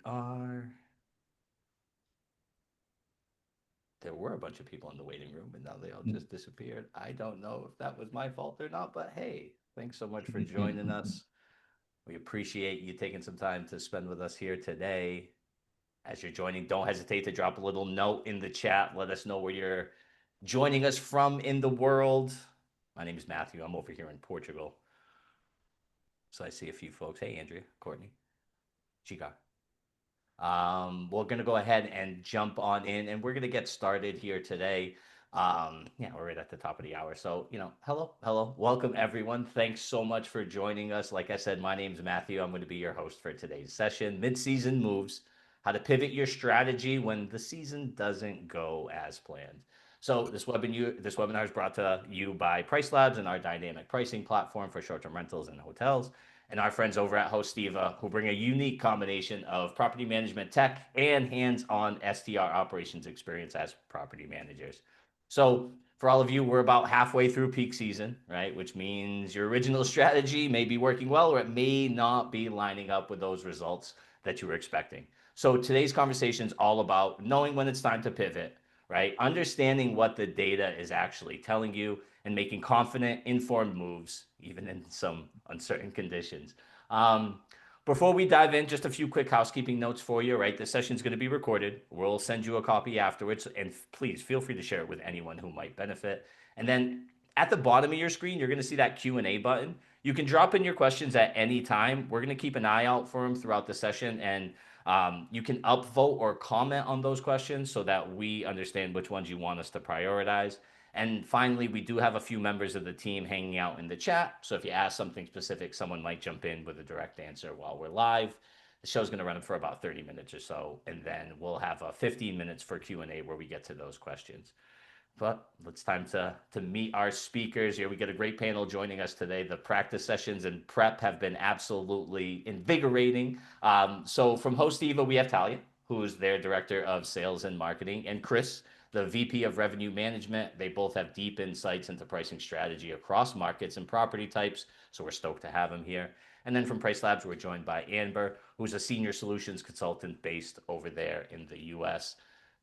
are. There were a bunch of people in the waiting room, and now they all just disappeared. I don't know if that was my fault or not, but hey, thanks so much for joining us. We appreciate you taking some time to spend with us here today. As you're joining, don't hesitate to drop a little note in the chat. Let us know where you're joining us from in the world. My name is Matthew. I'm over here in Portugal. So I see a few folks. Hey, Andrea, Courtney, Chica. We're going to go ahead and jump on in, and we're going to get started here today. Yeah, we're right at the top of the hour. So, hello. Welcome, everyone. Thanks so much for joining us. Like I said, my name's Matthew. I'm going to be your host for today's session. Mid-season moves, how to pivot your strategy when the season doesn't go as planned. So this webinar is brought to you by PriceLabs and our dynamic pricing platform for short-term rentals and hotels, and our friends over at Hosteeva, who bring a unique combination of property management tech and hands-on STR operations experience as property managers. So for all of you, we're about halfway through peak season, right? Which means your original strategy may be working well, or it may not be lining up with those results that you were expecting. So today's conversation is all about knowing when it's time to pivot, right? Understanding what the data is actually telling you and making confident, informed moves, even in some uncertain conditions. Before we dive in, just a few quick housekeeping notes for you, right? This session is going to be recorded. We'll send you a copy afterwards, and please feel free to share it with anyone who might benefit. And then at the bottom of your screen, you're going to see that Q&A button. You can drop in your questions at any time. We're going to keep an eye out for them throughout the session, and you can upvote or comment on those questions so that we understand which ones you want us to prioritize. And finally, we do have a few members of the team hanging out in the chat. So if you ask something specific, someone might jump in with a direct answer while we're live. The show's going to run for about 30 minutes or so, and then we'll have 15 minutes for Q&A where we get to those questions. But it's time to meet our speakers here. We got a great panel joining us today. The practice sessions and prep have been absolutely invigorating. So from Hosteeva, we have Talia, who is their Director of Sales and Marketing, and Chris, the VP of Revenue Management. They both have deep insights into pricing strategy across markets and property types, so we're stoked to have them here. And then from PriceLabs, we're joined by Amber, who's a senior solutions consultant based over there in the US.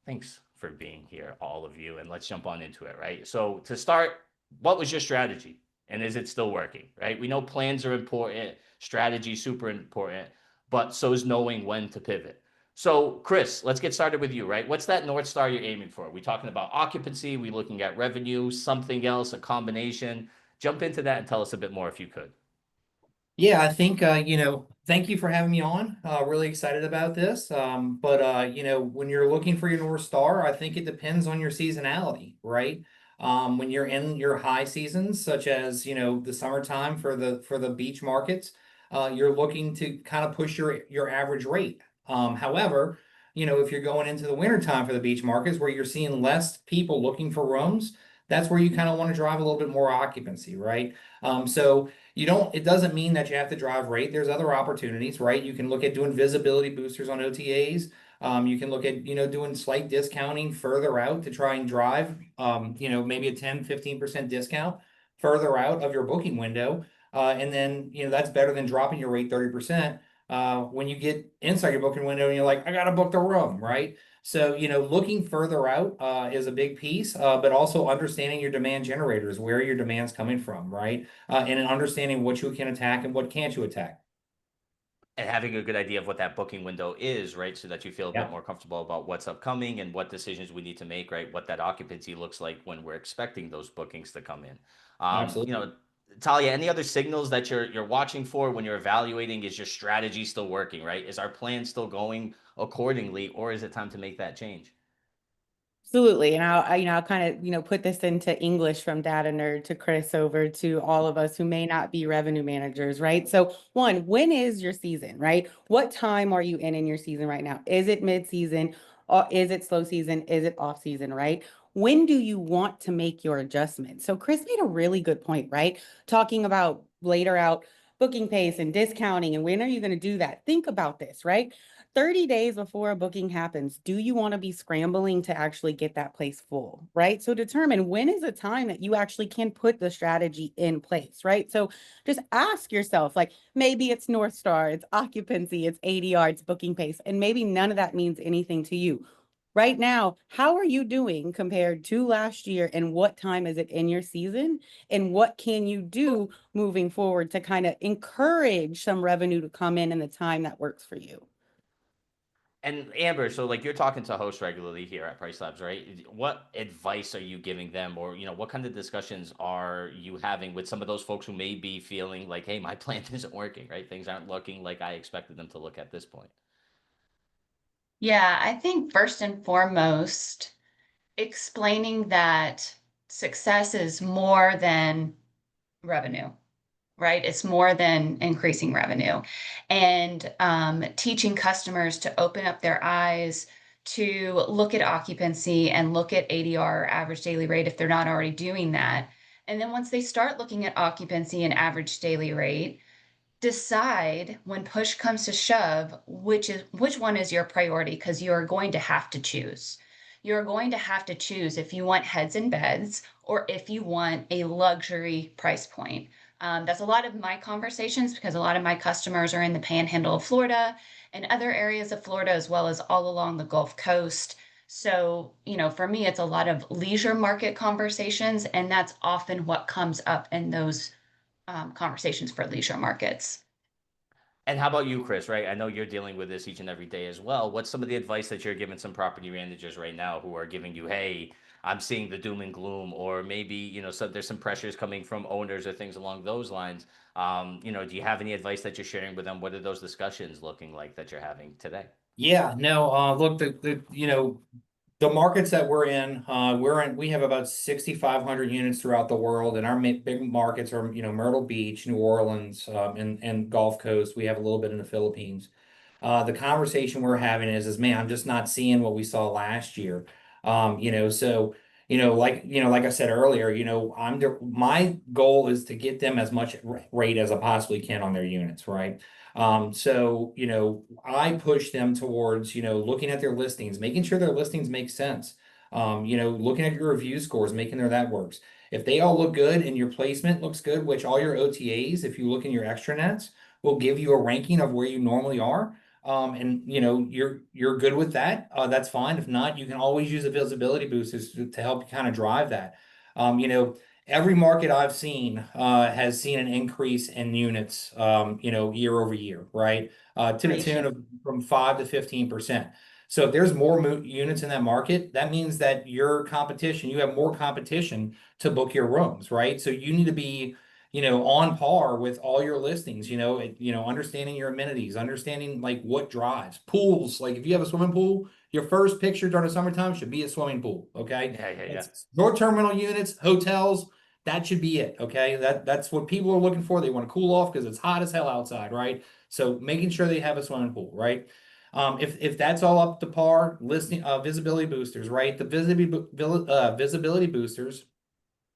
Thanks for being here, all of you, and let's jump on into it, right? So to start, what was your strategy, and is it still working, right? We know plans are important, strategy super important, but so is knowing when to pivot. So Chris, let's get started with you, right? What's that North Star you're aiming for? Are we talking about occupancy? Are we looking at revenue, something else, a combination? Jump into that and tell us a bit more if you could. Yeah, I think, thank you for having me on. Really excited about this. When you're looking for your North Star, I think it depends on your seasonality, right? When you're in your high seasons, such as, the summertime for the beach markets, you're looking to kind of push your average rate. However, if you're going into the wintertime for the beach markets where you're seeing less people looking for rooms, that's where you kind of want to drive a little bit more occupancy, right? So it doesn't mean that you have to drive rate. There's other opportunities, right? You can look at doing visibility boosters on OTAs. You can look at, doing slight discounting further out to try and drive, maybe a 10, 15% discount further out of your booking window. And then, that's better than dropping your rate 30% when you get inside your booking window and you're like, I got to book the room, right? So, looking further out is a big piece, but also understanding your demand generators, where your demand's coming from, right? And understanding what you can attack and what can't you attack. And having a good idea of what that booking window is, right? So that you feel a bit Yeah, more comfortable about what's upcoming and what decisions we need to make, right? What that occupancy looks like when we're expecting those bookings to come in. absolutely. Talia, any other signals that you're watching for when you're evaluating? Is your strategy still working, right? Is our plan still going accordingly, or is it time to make that change? Absolutely. And I'll kind of, put this into English from data nerd to Chris over to all of us who may not be revenue managers, right? So one, when is your season, right? What time are you in your season right now? Is it mid-season? Or is it slow season? Is it off season, right? When do you want to make your adjustment? So Chris made a really good point, right? Talking about later out booking pace and discounting, and when are you going to do that? Think about this, right? 30 days before a booking happens, do you want to be scrambling to actually get that place full, right? So determine when is a time that you actually can put the strategy in place, right? So just ask yourself, like maybe it's North Star, it's occupancy, it's ADR, it's booking pace, and maybe none of that means anything to you. Right now, how are you doing compared to last year, and what time is it in your season? And what can you do moving forward to kind of encourage some revenue to come in the time that works for you? And Amber, so like you're talking to hosts regularly here at Price Labs, right? What advice are you giving them, or what kind of discussions are you having with some of those folks who may be feeling like, hey, my plan isn't working, right? Things aren't looking like I expected them to look at this point. Yeah, I think first and foremost, explaining that success is more than revenue, right? It's more than increasing revenue. And teaching customers to open up their eyes to look at occupancy and look at ADR, average daily rate, if they're not already doing that. And then once they start looking at occupancy and average daily rate, decide when push comes to shove which one is your priority, because you're going to have to choose. You're going to have to choose if you want heads and beds or if you want a luxury price point. That's a lot of my conversations, because a lot of my customers are in the panhandle of Florida and other areas of Florida, as well as all along the Gulf Coast. So, for me, it's a lot of leisure market conversations, and that's often what comes up in those conversations for leisure markets. And how about you, Chris, right? I know you're dealing with this each and every day as well. What's some of the advice that you're giving some property managers right now who are giving you, hey, I'm seeing the doom and gloom, or maybe, so there's some pressures coming from owners or things along those lines. Do you have any advice that you're sharing with them? What are those discussions looking like that you're having today? Yeah, no, look, the markets that we have about 6,500 units throughout the world, and our big markets are, Myrtle Beach, New Orleans, and Gulf Coast. We have a little bit in the Philippines. The conversation we're having is, man, I'm just not seeing what we saw last year. So, like I said earlier, my goal is to get them as much rate as I possibly can on their units, right? So, I push them towards, looking at their listings, making sure their listings make sense. Looking at your review scores, making sure that works. If they all look good and your placement looks good, which all your OTAs, if you look in your extranets, will give you a ranking of where you normally are. And you're good with that. That's fine. If not, you can always use the visibility boosters to help you kind of drive that. Every market I've seen has seen an increase in units, year over year, right? To the tune of from 5 to 15%. So if there's more units in that market, that means that you have more competition to book your rooms, right? So you need to be, on par with all your listings, understanding your amenities, understanding like what drives pools. Like if you have a swimming pool, your first picture during the summertime should be a swimming pool. Okay. Yeah. Short-term rental units, hotels, that should be it. Okay. That's what people are looking for. They want to cool off because it's hot as hell outside, right? So making sure they have a swimming pool, right? If that's all up to par, listing visibility boosters, right? The visibility boosters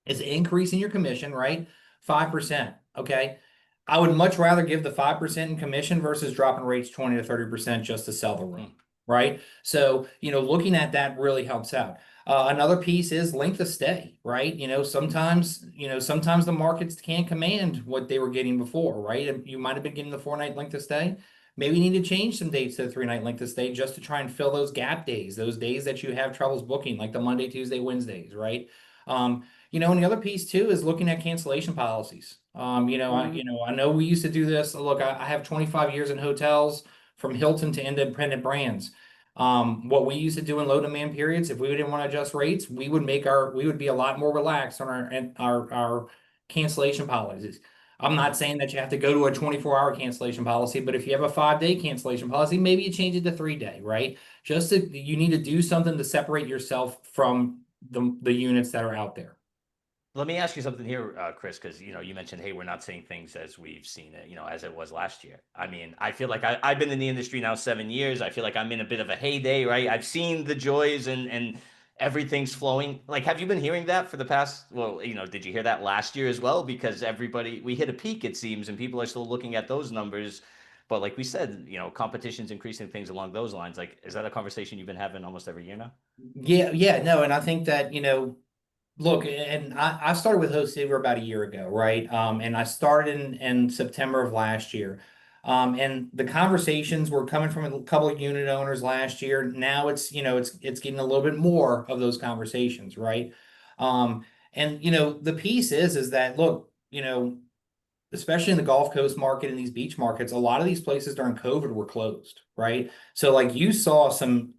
is increasing your commission, right? 5%. Okay. I would much rather give the 5% in commission versus dropping rates 20 to 30% just to sell the room. Right. So, looking at that really helps out. Another piece is length of stay, right? Sometimes the markets can't command what they were getting before, right? And you might have been getting the 4-night length of stay. Maybe you need to change some dates to the 3-night length of stay just to try and fill those gap days, those days that you have troubles booking, like the Monday, Tuesday, Wednesdays, right? And the other piece too is looking at cancellation policies. I know we used to do this. Look, I have 25 years in hotels from Hilton to independent brands. What we used to do in low demand periods, if we didn't want to adjust rates, we would be a lot more relaxed on our cancellation policies. I'm not saying that you have to go to a 24-hour cancellation policy, but if you have a 5-day cancellation policy, maybe you change it to 3-day, right? You need to do something to separate yourself from the units that are out there. Let me ask you something here, Chris, because you mentioned, hey, we're not seeing things as we've seen it, as it was last year. I mean, I feel like I've been in the industry now 7 years. I feel like I'm in a bit of a heyday, right? I've seen the joys and everything's flowing. Like, have you been hearing that for the past? Well, did you hear that last year as well? Because we hit a peak, it seems, and people are still looking at those numbers But like we said, competition's increasing, things along those lines. Like, is that a conversation you've been having almost every year now? Yeah, no, and I think that, look, and I started with Hosteeva about a year ago, right? And I started in September of last year. And the conversations were coming from a couple of unit owners last year. Now it's getting a little bit more of those conversations, right? And the piece is that, look, especially in the Gulf Coast market and these beach markets, a lot of these places during COVID were closed, right? So like you saw some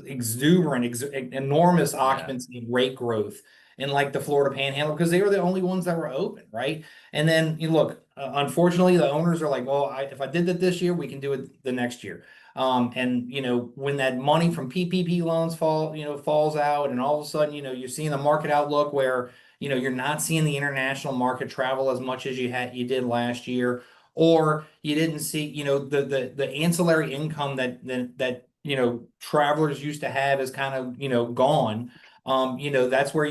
exuberant, enormous Yeah. occupancy rate growth in like the Florida Panhandle because they were the only ones that were open, right? And then you look, unfortunately, the owners are like, well, if I did that this year, we can do it the next year. And when that money from PPP loans falls out, and all of a sudden, you're seeing the market outlook where you're not seeing the international market travel as much as you did last year, or you didn't see, the ancillary income that travelers used to have is kind of, gone. That's where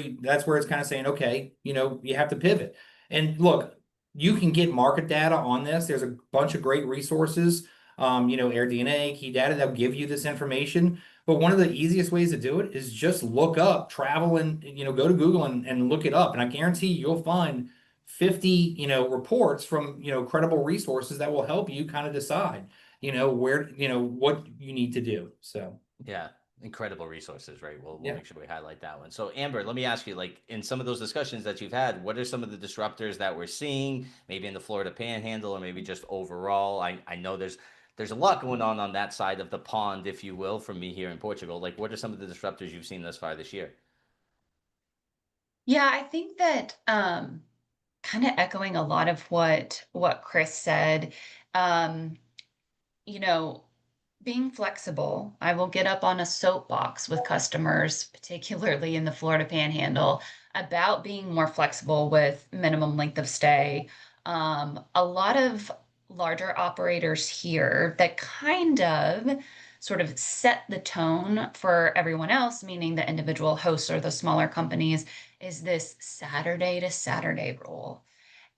it's kind of saying, okay, you have to pivot. And look, you can get market data on this. There's a bunch of great resources, AirDNA, Key Data, that'll give you this information. But one of the easiest ways to do it is just look up travel and, go to Google and look it up. And I guarantee you'll find 50, reports from, credible resources that will help you kind of decide, where, what you need to do. So, Yeah. Incredible resources, right? We'll yeah. make sure we highlight that one. So Amber, let me ask you, like in some of those discussions that you've had, what are some of the disruptors that we're seeing, maybe in the Florida Panhandle or maybe just overall? I know there's a lot going on that side of the pond, if you will, from me here in Portugal. Like, what are some of the disruptors you've seen thus far this year? Yeah, I think that kind of echoing a lot of what Chris said. Um, you know, being flexible. I will get up on a soapbox with customers, particularly in the Florida Panhandle, about being more flexible with minimum length of stay. A lot of larger operators here that kind of sort of set the tone for everyone else, meaning the individual hosts or the smaller companies, is this Saturday to Saturday rule.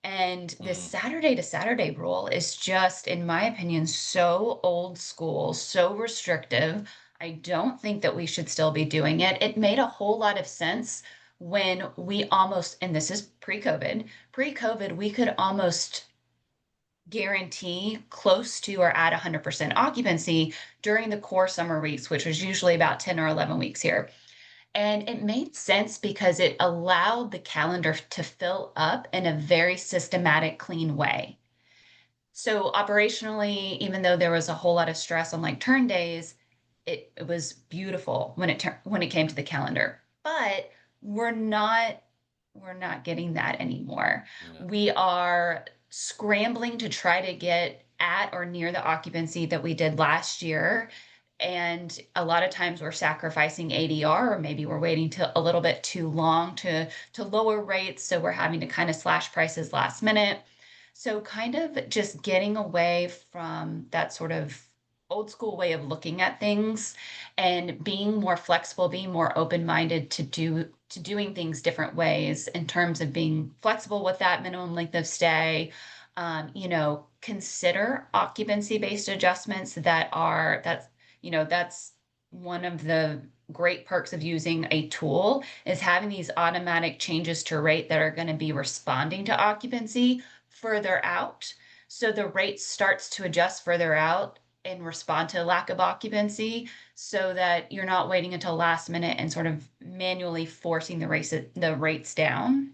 And this Mm, Saturday to Saturday rule is just, in my opinion, so old school, so restrictive. I don't think that we should still be doing it. It made a whole lot of sense when we almost, and this is pre-COVID, we could almost guarantee close to or at 100% occupancy during the core summer weeks, which was usually about 10 or 11 weeks here. And it made sense because it allowed the calendar to fill up in a very systematic, clean way. So operationally, even though there was a whole lot of stress on like turn days, it was beautiful when it came to the calendar. But we're not we're not getting that anymore. yeah. We are scrambling to try to get at or near the occupancy that we did last year. And a lot of times we're sacrificing ADR, or maybe we're waiting to a little bit too long to lower rates. So we're having to kind of slash prices last minute. So kind of just getting away from that sort of old school way of looking at things and being more flexible, being more open-minded to doing things different ways in terms of being flexible with that minimum length of stay. Consider occupancy-based adjustments that's one of the great perks of using a tool is having these automatic changes to rate that are going to be responding to occupancy further out. So the rate starts to adjust further out and respond to lack of occupancy so that you're not waiting until last minute and sort of manually forcing the rates down.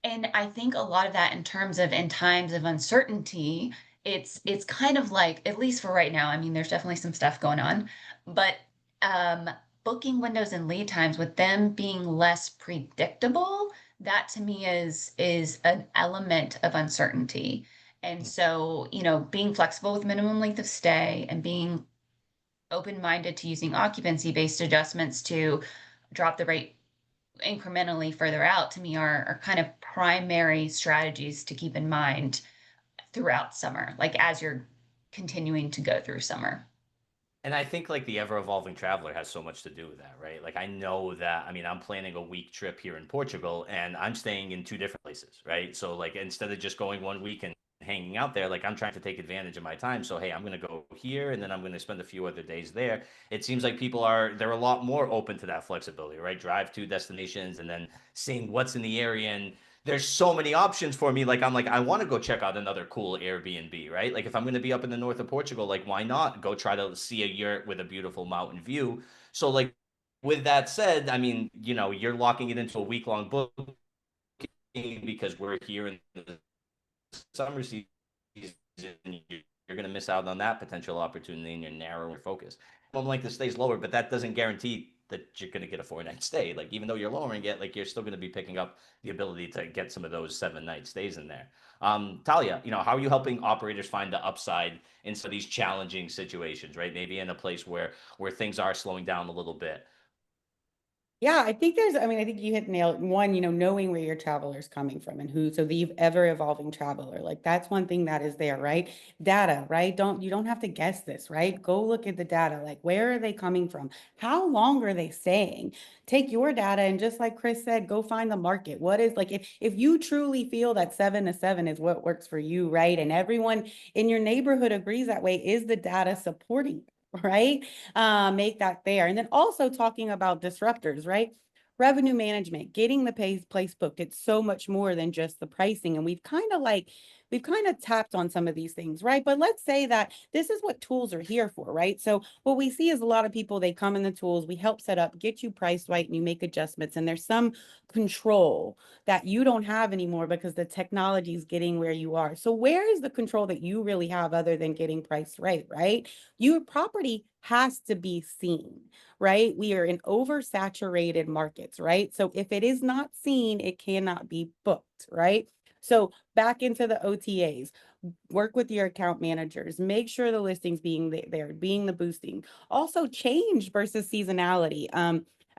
And I think a lot of that in terms of in times of uncertainty, it's kind of like, at least for right now, I mean, there's definitely some stuff going on, but um booking windows and lead times with them being less predictable, that to me is an element of uncertainty. And so, being flexible with minimum length of stay and being open-minded to using occupancy-based adjustments to drop the rate incrementally further out to me are kind of primary strategies to keep in mind throughout summer, like as you're continuing to go through summer. And I think like the ever evolving traveler has so much to do with that, right? Like I know that, I mean, I'm planning a week trip here in Portugal and I'm staying in two different places, right? So like instead of just going one week and hanging out there. Like I'm trying to take advantage of my time. So, hey, I'm going to go here and then I'm going to spend a few other days there. It seems like they're a lot more open to that flexibility, right? Drive to destinations and then seeing what's in the area. And there's so many options for me. Like I'm like, I want to go check out another cool Airbnb, right? Like if I'm going to be up in the north of Portugal, like why not go try to see a yurt with a beautiful mountain view? So like with that said, I mean, you're locking it into a week-long booking because we're here in the summer season. You're going to miss out on that potential opportunity and you're narrowing your focus. Home length of stay is lower, but that doesn't guarantee that you're going to get a 4-night stay. Like even though you're lowering it, like you're still going to be picking up the ability to get some of those 7-night stays in there. Talia, how are you helping operators find the upside in some of these challenging situations, right? Maybe in a place where things are slowing down a little bit. Yeah, I think I think you hit nail one, knowing where your traveler's coming from and who, so the ever evolving traveler, like that's one thing that is there, right? Data, right? You don't have to guess this, right? Go look at the data, like where are they coming from? How long are they staying? Take your data and just like Chris said, go find the market. What is like, if you truly feel that 7 to 7 is what works for you, right? And everyone in your neighborhood agrees that way, is the data supporting? Right? Make that there. And then also talking about disruptors, right? Revenue management, getting the place booked. It's so much more than just the pricing. And we've kind of tapped on some of these things, right? But let's say that this is what tools are here for, right? So what we see is a lot of people, they come in the tools, we help set up, get you priced right, and you make adjustments. And there's some control that you don't have anymore because the technology is getting where you are. So where is the control that you really have other than getting priced right, right? Your property has to be seen, right? We are in oversaturated markets, right? So if it is not seen, it cannot be booked, right? So back into the OTAs, work with your account managers, make sure the listings being there, being the boosting. Also change versus seasonality.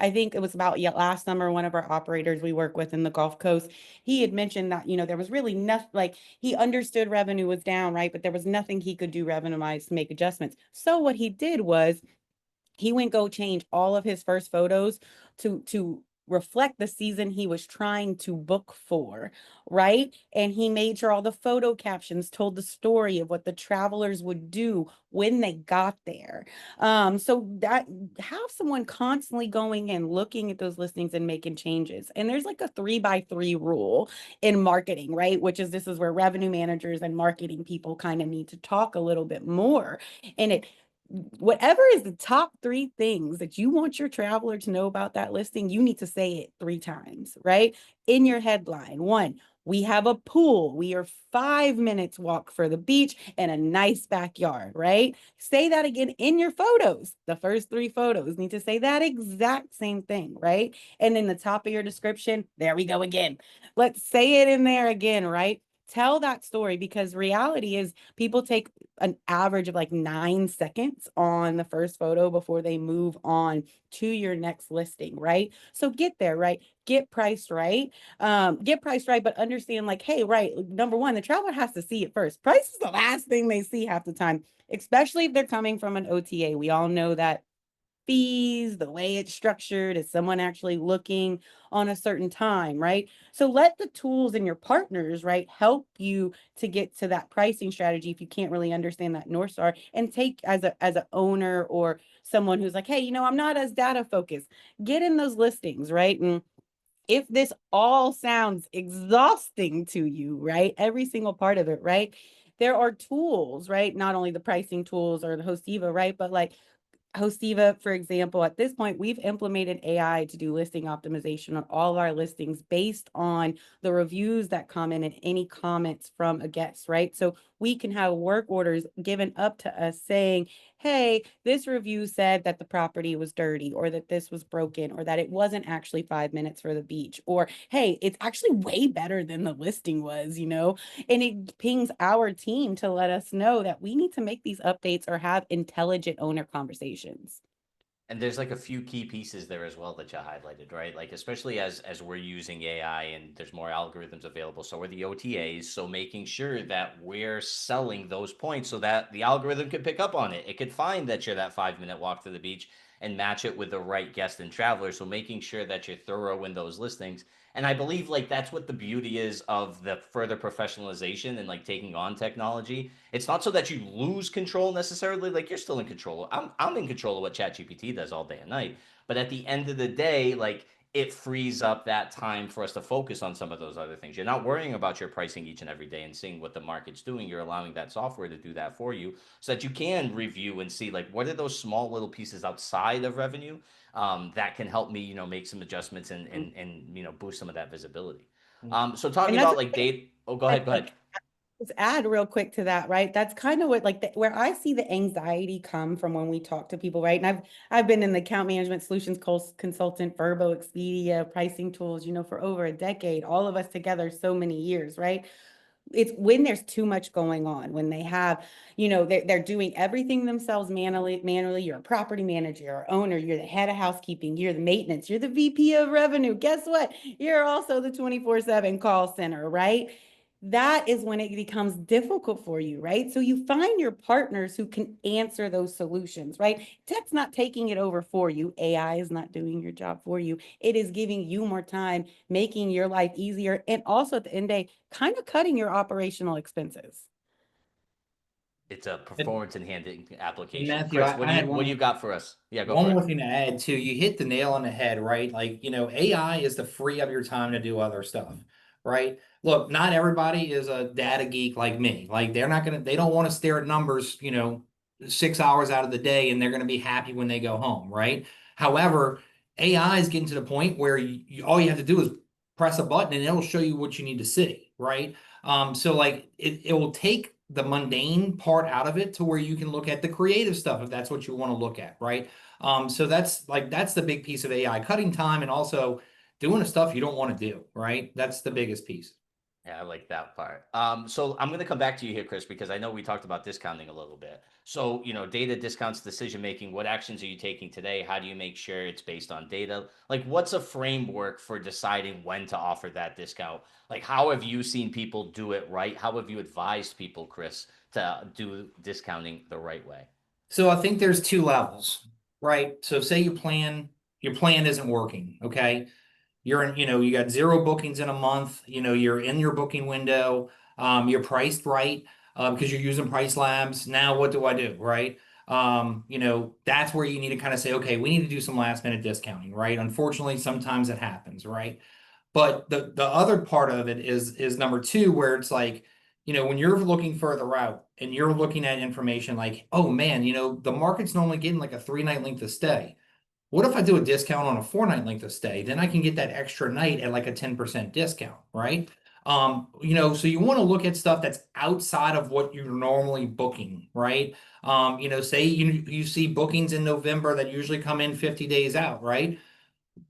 I think it was about last summer, one of our operators we work with in the Gulf Coast, he had mentioned that, there was really nothing, like he understood revenue was down, right? But there was nothing he could do revenue-wise to make adjustments. So what he did was he went go change all of his first photos to reflect the season he was trying to book for, right? And he made sure all the photo captions told the story of what the travelers would do when they got there. So that have someone constantly going in, looking at those listings and making changes. And there's like a 3x3 rule in marketing, right? This is where revenue managers and marketing people kind of need to talk a little bit more. And whatever is the top 3 things that you want your traveler to know about that listing, you need to say it 3 times, right? In your headline. 1, we have a pool. We are 5 minutes walk for the beach and a nice backyard, right? Say that again in your photos. The first 3 photos need to say that exact same thing, right? And in the top of your description, there we go again. Let's say it in there again, right? Tell that story, because reality is people take an average of like 9 seconds on the first photo before they move on to your next listing, right? So get there, right? Get priced right. But understand like, hey, right, number 1, the traveler has to see it first. Price is the last thing they see half the time, especially if they're coming from an OTA. We all know that fees, the way it's structured, is someone actually looking on a certain time, right? So let the tools and your partners, right, help you to get to that pricing strategy if you can't really understand that North Star, and take as an owner or someone who's like, hey, I'm not as data focused, get in those listings, right? And if this all sounds exhausting to you, right, every single part of it, right, there are tools, right? Not only the pricing tools or the Hosteeva, right? But like Hosteeva, for example, at this point, we've implemented AI to do listing optimization on all of our listings based on the reviews that come in and any comments from a guest, right? So we can have work orders given up to us saying, hey, this review said that the property was dirty, or that this was broken, or that it wasn't actually 5 minutes for the beach, or hey, it's actually way better than the listing was, and it pings our team to let us know that we need to make these updates or have intelligent owner conversations. And there's like a few key pieces there as well that you highlighted, right? Like especially as we're using AI and there's more algorithms available, so are the OTAs. So making sure that we're selling those points so that the algorithm can pick up on it. It could find that you're that 5-minute walk to the beach and match it with the right guest and traveler. So making sure that you're thorough in those listings And I believe like that's what the beauty is of the further professionalization and like taking on technology. It's not so that you lose control necessarily. Like you're still in control. I'm in control of what ChatGPT does all day and night. But at the end of the day, like it frees up that time for us to focus on some of those other things. You're not worrying about your pricing each and every day and seeing what the market's doing. You're allowing that software to do that for you so that you can review and see like what are those small little pieces outside of revenue that can help me, make some adjustments and boost some of that visibility. So talking And that's about like date. Oh, go ahead. Go ahead. Just add real quick to that, right? That's kind of what like where I see the anxiety come from when we talk to people, right? And I've been in the account management solutions consultant, Verbo, Expedia, pricing tools, for over a decade, all of us together, so many years, right? It's when there's too much going on, when they have, they're doing everything themselves manually. You're a property manager, you're an owner, you're the head of housekeeping, you're the maintenance, you're the VP of revenue. Guess what? You're also the 24/7 call center, right? That is when it becomes difficult for you, right? So you find your partners who can answer those solutions, right? Tech's not taking it over for you. AI is not doing your job for you. It is giving you more time, making your life easier, and also at the end of the day, kind of cutting your operational expenses. It's a performance enhancing application. Matthew, Chris, I had what do you got for us? Yeah, go one for it. more thing to add too. You hit the nail on the head, right? Like, AI is to free up your time to do other stuff, right? Look, not everybody is a data geek like me. Like they don't want to stare at numbers, 6 hours out of the day and they're going to be happy when they go home, right? However, AI is getting to the point where all you have to do is press a button and it'll show you what you need to see, right? So like it will take the mundane part out of it to where you can look at the creative stuff if that's what you want to look at, right? So that's the big piece of AI, cutting time and also doing the stuff you don't want to do, right? That's the biggest piece. Yeah, I like that part. So I'm going to come back to you here, Chris, because I know we talked about discounting a little bit. So, data discounts decision making. What actions are you taking today? How do you make sure it's based on data? Like, what's a framework for deciding when to offer that discount? Like, how have you seen people do it right? How have you advised people, Chris, to do discounting the right way? So I think there's two levels, right? So say your plan isn't working, okay? You're in, you got zero bookings in a month, you're in your booking window, you're priced right, because you're using PriceLabs. Now what do I do, right? That's where you need to kind of say, okay, we need to do some last minute discounting, right? Unfortunately, sometimes it happens, right? But the other part of it is number two, where it's like, when you're looking further out and you're looking at information like, oh man, the market's normally getting like a 3-night length of stay. What if I do a discount on a 4-night length of stay? Then I can get that extra night at like a 10% discount, right? So you want to look at stuff that's outside of what you're normally booking, right? Say you see bookings in November that usually come in 50 days out, right?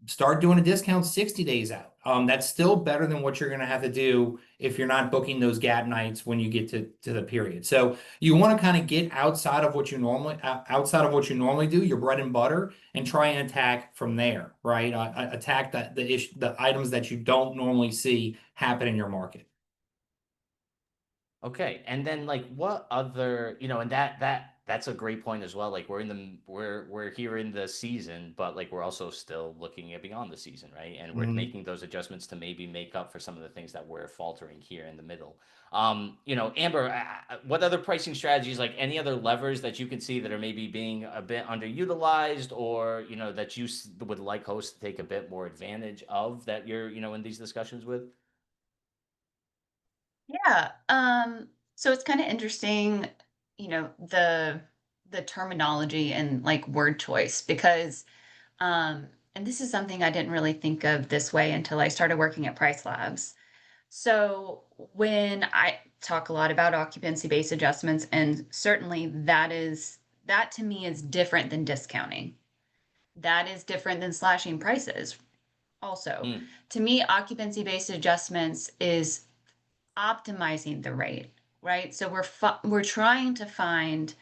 Start doing a discount 60 days out. That's still better than what you're going to have to do if you're not booking those gap nights when you get to the period. So you want to kind of get outside of what you normally do, your bread and butter, and try and attack from there, right? Attack the items that you don't normally see happen in your market. Okay, and then like what other, and that's a great point as well. Like we're here in the season, but like we're also still looking at beyond the season, right? And we're Mhm. making those adjustments to maybe make up for some of the things that we're faltering here in the middle. Amber, what other pricing strategies, like any other levers that you can see that are maybe being a bit underutilized, or that you would like hosts to take a bit more advantage of that you're in these discussions with? Yeah. So it's kind of interesting, the terminology and like word choice because and this is something I didn't really think of this way until I started working at Price Labs. So when I talk a lot about occupancy-based adjustments, and certainly that to me is different than discounting. That is different than slashing prices. Also, Mm, to me, occupancy-based adjustments is optimizing the rate, right? So we're trying to find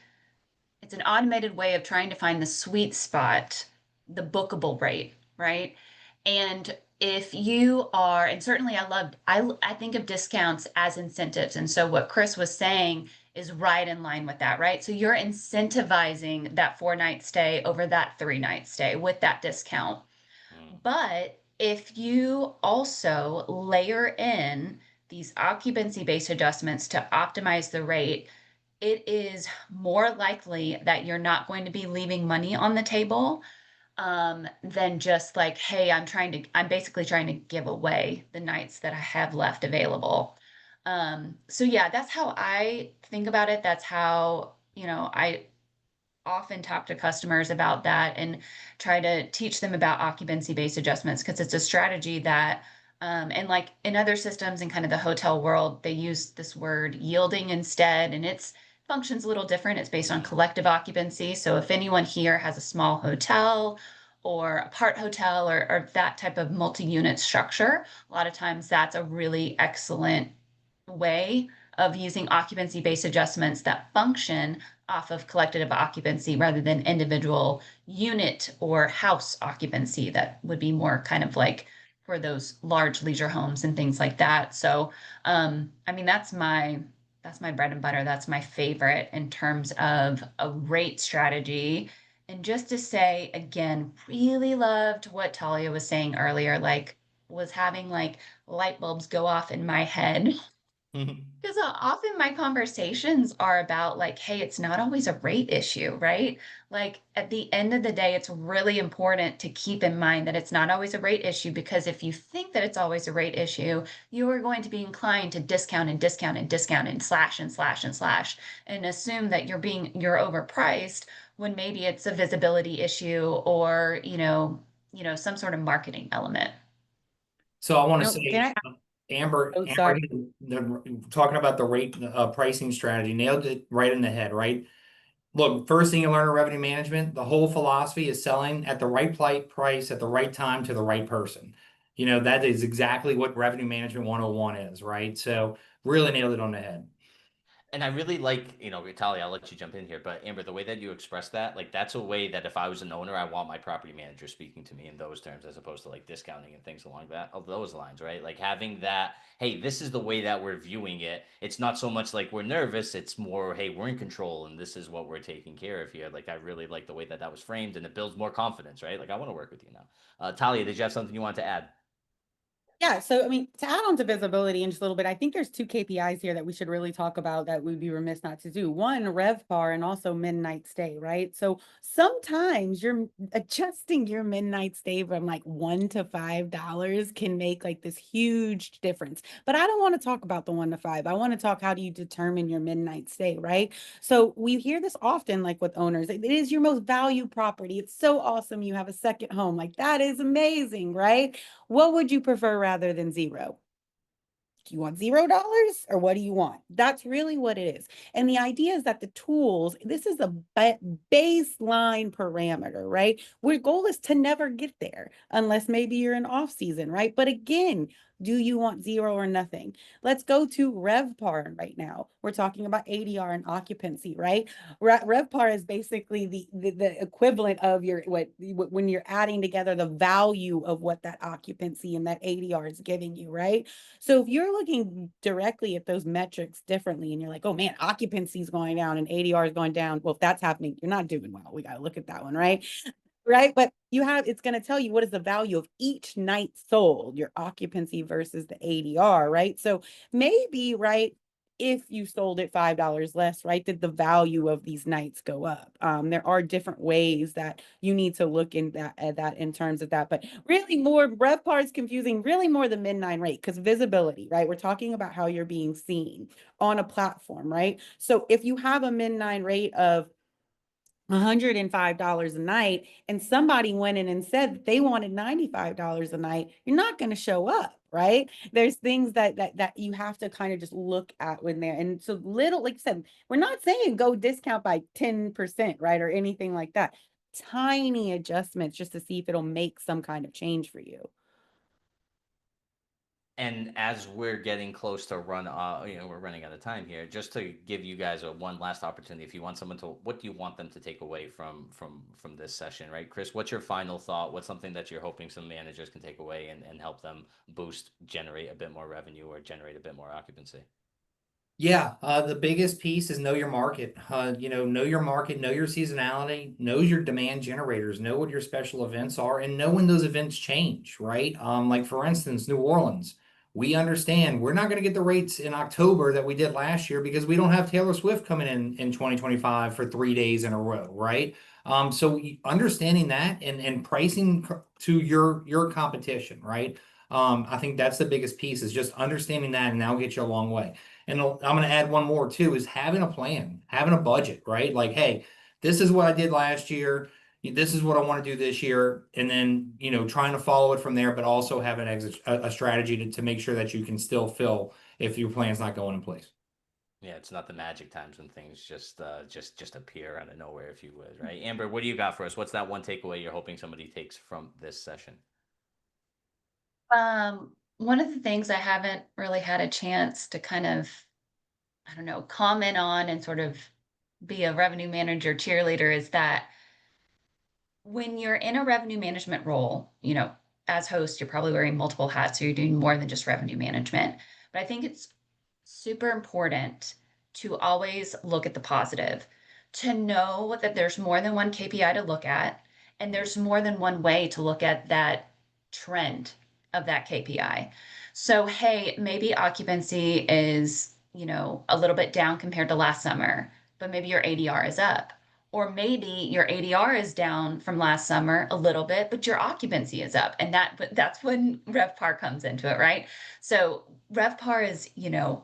it's an automated way of trying to find the sweet spot, the bookable rate, right? And if you are, and certainly I think of discounts as incentives. And so what Chris was saying is right in line with that, right? So you're incentivizing that 4-night stay over that 3-night stay with that discount. mm. But if you also layer in these occupancy-based adjustments to optimize the rate, it is more likely that you're not going to be leaving money on the table than just like, hey, I'm basically trying to give away the nights that I have left available. So yeah, that's how I think about it. That's how, I often talk to customers about that and try to teach them about occupancy-based adjustments because it's a strategy that, and like in other systems in kind of the hotel world, they use this word yielding instead, and it's functions a little different. It's based on collective occupancy. So if anyone here has a small hotel or a part hotel or that type of multi-unit structure, a lot of times that's a really excellent way of using occupancy-based adjustments that function off of collective occupancy rather than individual unit or house occupancy that would be more kind of like for those large leisure homes and things like that. So, I mean, that's my bread and butter. That's my favorite in terms of a rate strategy. And just to say again, really loved what Talia was saying earlier, like was having like light bulbs go off in my head because often my conversations are about like, hey, it's not always a rate issue, right? Like at the end of the day, it's really important to keep in mind that it's not always a rate issue because if you think that it's always a rate issue, you are going to be inclined to discount and discount and discount and slash and slash and slash and assume that you're overpriced when maybe it's a visibility issue or, some sort of marketing element. So I want to No, can say, I? Amber, Oh, sorry. talking about the rate pricing strategy, nailed it right in the head, right? Look, first thing you learn in revenue management, the whole philosophy is selling at the right price at the right time to the right person. That is exactly what revenue management 101 is, right? So really nailed it on the head. And I really like, Talia, I'll let you jump in here, but Amber, the way that you express that, like that's a way that if I was an owner, I want my property manager speaking to me in those terms as opposed to like discounting and things along that of those lines, right? Like having that, hey, this is the way that we're viewing it. It's not so much like we're nervous, it's more, hey, we're in control and this is what we're taking care of here. Like I really like the way that that was framed and it builds more confidence, right? Like I want to work with you now. Talia, did you have something you want to add? Yeah, so I mean, to add on to visibility in just a little bit, I think there's two KPIs here that we should really talk about that we'd be remiss not to do. One, RevPAR and also midnight stay, right? So sometimes you're adjusting your midnight stay from like $1 to $5 can make like this huge difference. But I don't want to talk about the 1 to 5. I want to talk how do you determine your midnight stay, right? So we hear this often, like with owners, it is your most valued property. It's so awesome. You have a second home. Like that is amazing, right? What would you prefer rather than zero? Do you want $0 or what do you want? That's really what it is. And the idea is that the tools, this is a baseline parameter, right? Our goal is to never get there unless maybe you're in off season, right? But again, do you want zero or nothing? Let's go to RevPAR right now. We're talking about ADR and occupancy, right? RevPAR is basically the equivalent of your when you're adding together the value of what that occupancy and that ADR is giving you, right? So if you're looking directly at those metrics differently and you're like, oh man, occupancy is going down and ADR is going down. Well, if that's happening, you're not doing well. We got to look at that one, right? Right. But it's going to tell you what is the value of each night sold, your occupancy versus the ADR, right? So maybe, right, if you sold it $5 less, right, did the value of these nights go up? There are different ways that you need to look in that in terms of that, but really more RevPAR is confusing, really more the midnight rate because visibility, right? We're talking about how you're being seen on a platform, right? So if you have a midnight rate of $105 a night and somebody went in and said that they wanted $95 a night, you're not going to show up, right? There's things that you have to kind of just look at when there. And so little, like I said, we're not saying go discount by 10%, right? Or anything like that. Tiny adjustments just to see if it'll make some kind of change for you. And as we're getting close to we're running out of time here. Just to give you guys a one last opportunity, if you want someone to, what do you want them to take away from this session, right, Chris? What's your final thought? What's something that you're hoping some managers can take away and help them generate a bit more revenue or generate a bit more occupancy? Yeah, the biggest piece is know your market. Know your market, know your seasonality, know your demand generators, know what your special events are, and know when those events change, right? Like for instance, New Orleans. We understand we're not going to get the rates in October that we did last year because we don't have Taylor Swift coming in 2025 for 3 days in a row, right? So understanding that and pricing to your competition, right? I think that's the biggest piece is just understanding that, and that'll get you a long way. And I'm going to add one more too is having a plan, having a budget, right? Like, hey, this is what I did last year. This is what I want to do this year. And then, trying to follow it from there, but also have an exit, a strategy to make sure that you can still fill if your plan's not going in place. Yeah, it's not the magic times when things just appear out of nowhere, if you would, right? Amber, what do you got for us? What's that one takeaway you're hoping somebody takes from this session? One of the things I haven't really had a chance to kind of, I don't know, comment on and sort of be a revenue manager cheerleader is that when you're in a revenue management role, as host, you're probably wearing multiple hats, so you're doing more than just revenue management. But I think it's super important to always look at the positive, to know that there's more than one KPI to look at, and there's more than one way to look at that trend of that KPI. So, hey, maybe occupancy is, a little bit down compared to last summer, but maybe your ADR is up. Or maybe your ADR is down from last summer a little bit, but your occupancy is up. And that's when RevPAR comes into it, right? So RevPAR is,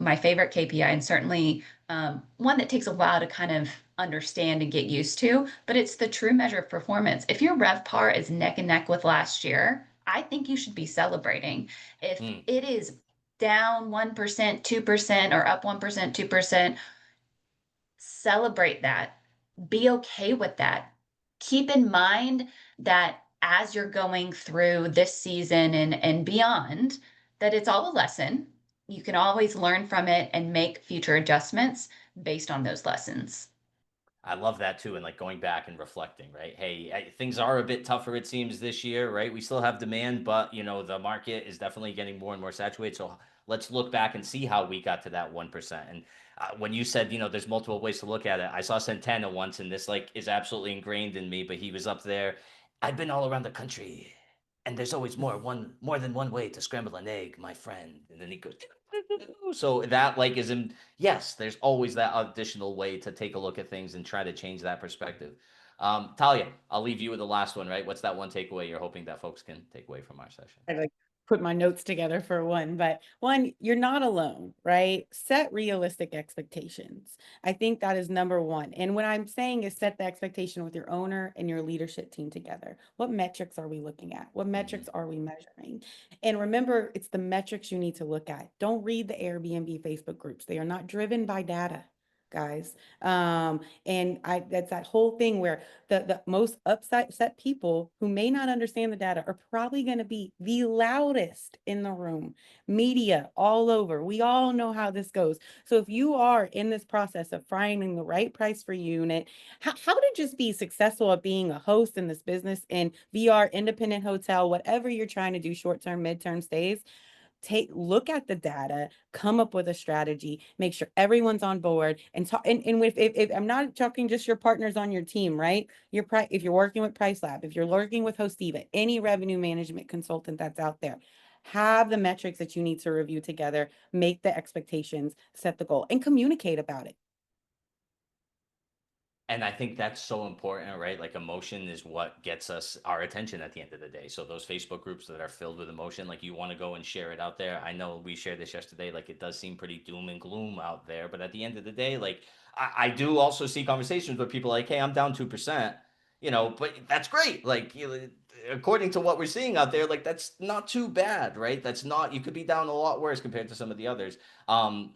my favorite KPI, and certainly one that takes a while to kind of understand and get used to, but it's the true measure of performance. If your RevPAR is neck and neck with last year, I think you should be celebrating. If it is down 1%, 2%, or up 1%, 2%, celebrate that. Be okay with that. Keep in mind that as you're going through this season and beyond, that it's all a lesson. You can always learn from it and make future adjustments based on those lessons. I love that too. And like going back and reflecting, right? Hey, things are a bit tougher, it seems, this year, right? We still have demand, but the market is definitely getting more and more saturated. So let's look back and see how we got to that 1%. And when you said, there's multiple ways to look at it, I saw Santana once, and this like is absolutely ingrained in me, but he was up there. I've been all around the country, and there's always more than one way to scramble an egg, my friend. And then he goes, so that like is in, yes, there's always that additional way to take a look at things and try to change that perspective. Talia, I'll leave you with the last one, right? What's that one takeaway you're hoping that folks can take away from our session? I like put my notes together for one, but one, you're not alone, right? Set realistic expectations. I think that is number one. And what I'm saying is set the expectation with your owner and your leadership team together. What metrics are we looking at? What metrics are we measuring? And remember, it's the metrics you need to look at. Don't read the Airbnb Facebook groups. They are not driven by data, guys. And that's that whole thing where the most upset people who may not understand the data are probably going to be the loudest in the room. Media all over. We all know how this goes. So if you are in this process of finding the right price for unit, how to just be successful at being a host in this business in VR, independent hotel, whatever you're trying to do, short-term, mid-term stays, look at the data, come up with a strategy, make sure everyone's on board, and talk. And if I'm not talking just your partners on your team, right? If you're working with PriceLab, if you're working with Hosteeva, any revenue management consultant that's out there, have the metrics that you need to review together, make the expectations, set the goal, and communicate about it. And I think that's so important, right? Like emotion is what gets us our attention at the end of the day. So those Facebook groups that are filled with emotion, like you want to go and share it out there. I know we shared this yesterday, like it does seem pretty doom and gloom out there. But at the end of the day, like I do also see conversations where people are like, hey, I'm down 2%, but that's great. Like, according to what we're seeing out there, like that's not too bad, right? You could be down a lot worse compared to some of the others.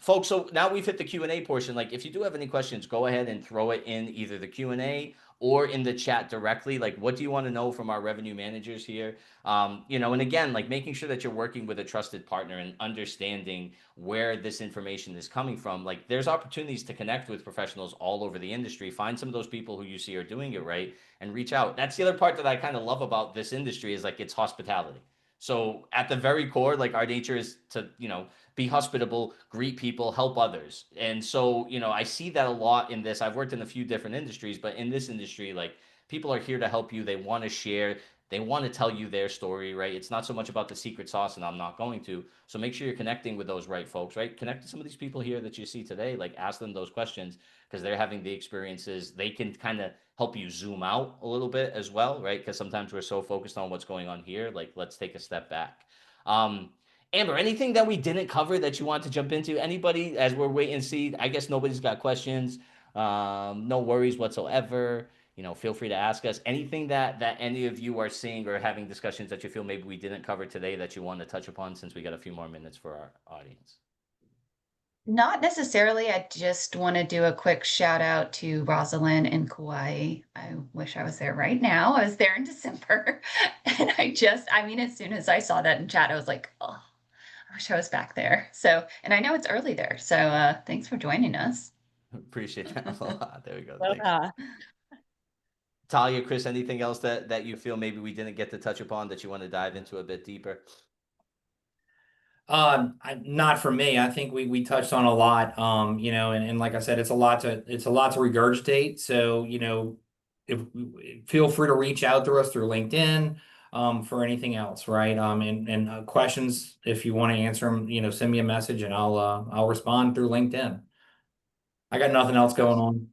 Folks, so now we've hit the Q&A portion. Like if you do have any questions, go ahead and throw it in either the Q&A or in the chat directly. Like, what do you want to know from our revenue managers here? And again, like making sure that you're working with a trusted partner and understanding where this information is coming from. Like there's opportunities to connect with professionals all over the industry. Find some of those people who you see are doing it right and reach out. That's the other part that I kind of love about this industry is like it's hospitality. So at the very core, like our nature is to, be hospitable, greet people, help others. And so, I see that a lot in this. I've worked in a few different industries, but in this industry, like people are here to help you. They want to share, they want to tell you their story, right? It's not so much about the secret sauce, and I'm not going to. So make sure you're connecting with those right folks, right? Connect to some of these people here that you see today, like ask them those questions because they're having the experiences. They can kind of help you zoom out a little bit as well, right? Because sometimes we're so focused on what's going on here. Like, let's take a step back. Amber, anything that we didn't cover that you want to jump into? Anybody, as we're waiting and see? I guess nobody's got questions. No worries whatsoever. Feel free to ask us anything that any of you are seeing or having discussions that you feel maybe we didn't cover today that you want to touch upon, since we got a few more minutes for our audience. Not necessarily. I just want to do a quick shout out to Rosalind in Kauai. I wish I was there right now. I was there in December. And I mean, as soon as I saw that in chat, I was like, oh, I wish I was back there. So, and I know it's early there. So thanks for joining us. Appreciate that a lot. There we go. Well, Thanks. Talia, Chris, anything else that you feel maybe we didn't get to touch upon that you want to dive into a bit deeper? Not for me. I think we touched on a lot. And like I said, it's a lot to regurgitate. So, if feel free to reach out to us through LinkedIn, for anything else, right? And questions, if you want to answer them, send me a message and I'll respond through LinkedIn. I got nothing else going on.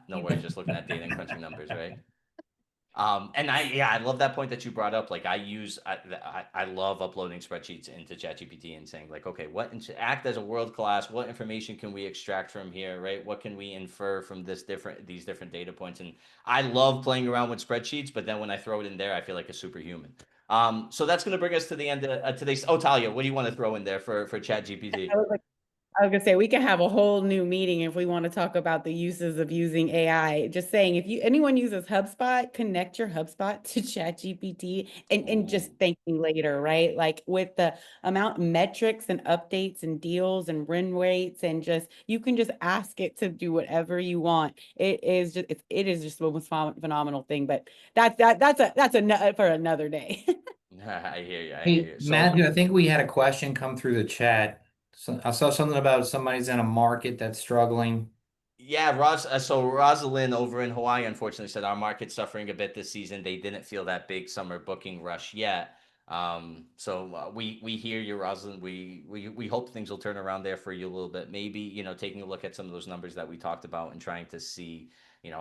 No worries, just looking at data and crunching numbers, right? And I love that point that you brought up. Like I love uploading spreadsheets into ChatGPT and saying like, okay, act as a world class, what information can we extract from here, right? What can we infer from these different data points? And I love playing around with spreadsheets, but then when I throw it in there, I feel like a superhuman. So that's going to bring us to the end of today's. Oh, Talia, what do you want to throw in there for ChatGPT? I was gonna say we can have a whole new meeting if we want to talk about the uses of using AI. Just saying, if anyone uses HubSpot, connect your HubSpot to ChatGPT and just thank me later, right? Like with the amount of metrics and updates and deals and win rates, and just you can just ask it to do whatever you want. It is just the most phenomenal thing. But that's for another day. I hear you. I Hey, hear you. So, Matthew, I think we had a question come through the chat. So I saw something about somebody's in a market that's struggling. yeah, so Rosalind over in Hawaii unfortunately said our market's suffering a bit this season. They didn't feel that big summer booking rush yet. So we hear you, Rosalind. We hope things will turn around there for you a little bit. Maybe, taking a look at some of those numbers that we talked about and trying to see,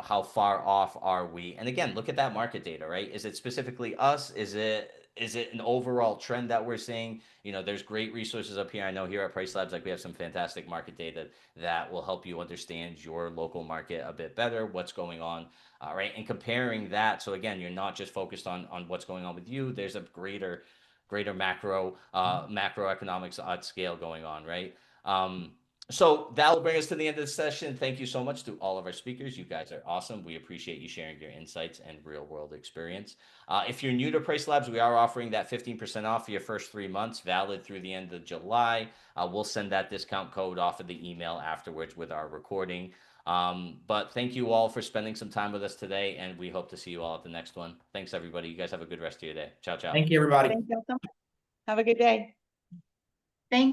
how far off are we? And again, look at that market data, right? Is it specifically us? Is it an overall trend that we're seeing? There's great resources up here. I know here at PriceLabs, like we have some fantastic market data that will help you understand your local market a bit better, what's going on, right? And comparing that. So again, you're not just focused on what's going on with you. There's a greater macroeconomics at scale going on, right? So that'll bring us to the end of the session. Thank you so much to all of our speakers. You guys are awesome. We appreciate you sharing your insights and real world experience. If you're new to PriceLabs, we are offering that 15% off for your first 3 months, valid through the end of July. We'll send that discount code off of the email afterwards with our recording. But thank you all for spending some time with us today, and we hope to see you all at the next one. Thanks, everybody. You guys have a good rest of your day. Ciao, ciao. Thank you, everybody. Thank you so much. Have a good day. Thank